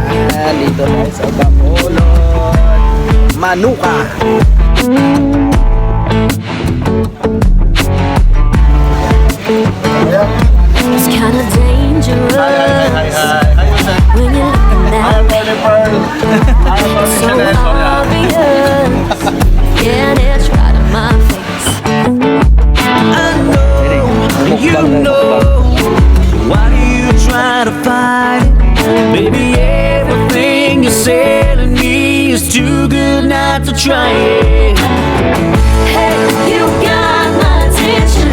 Ayan, dito tayo sa Bacolod. Manuka. It's kinda dangerous when you're looking at me. It's so obvious, yeah, it's right in my face. You know, why do you try to fight it? Baby, everything you're telling me is too good not to try it. Hey, you got my attention.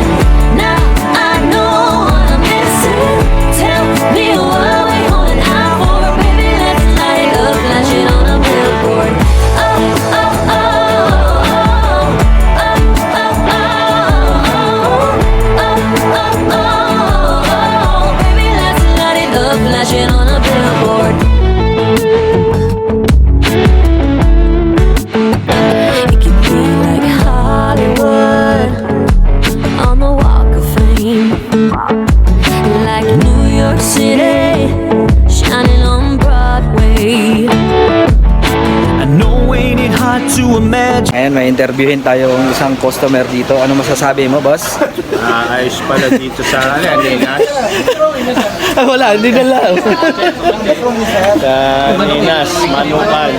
Now I know what I'm missing. Tell me what we holding out for, baby. Let's light it up, flash it on a billboard. Oh, oh, oh, oh, oh, oh, oh, oh, oh, oh, baby. Let's light it up, flash it on a billboard. It could be like Hollywood on the Walk of Fame, like New York City shining on Broadway. I know ain't it hard to imagine. Ayan, may interviewin tayong isang customer dito. Ano masasabi mo, boss? Ayos pala dito sa Ninas. Wala, hindi na lang. Sa Ninas, Manukan.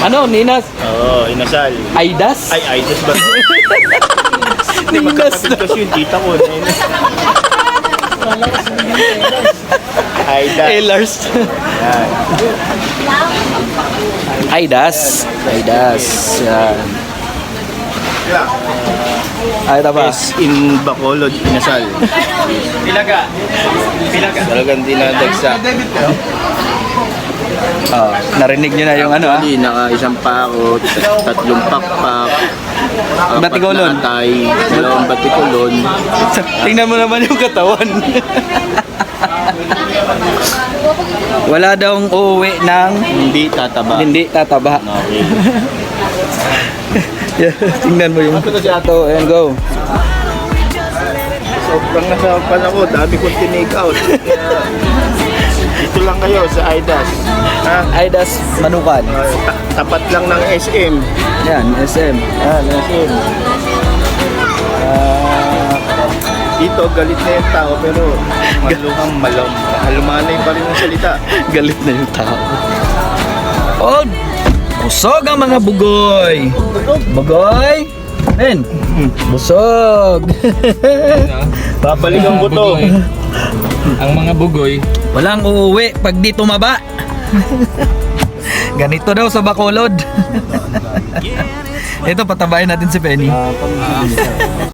Ano, Ninas? Oo, Inasal. Aidas? Ay, Aidas ba? Hindi, Ninas magkapatid na. kasi yung tita ko. Aidas. Ehlers. Yan. Aidas. Aidas. Yan. Ay, ito ba? Yes, in Bacolod, Inasal. Pilaga. Talagang dinadagsa. Oh, narinig nyo na yung ano, ah? Actually, naka-isang pakot, tatlong pakpak, Batikolon. Tay, dalawang batikolon. Tingnan mo naman yung katawan. Wala daw uuwi ng Hindi tataba. hindi tataba. Okay. Yeah, tingnan mo yung ito, and go. Sobrang nasapan ako, dami kong tinake out. Kaya, dito lang kayo sa Aidas. Ha? Aidas Manukan. Tapat lang ng SM. Yan, SM. SM. Dito, galit na yung tao, pero malumanay pa rin ang salita. Galit na yung tao. Oh, busog ang mga bugoy. Bugoy? Men, busog. Babalikan ko to. Ang mga bugoy, Walang uuwi pag di tumaba. Ganito daw sa Bacolod. Ito, patabayin natin si Penny.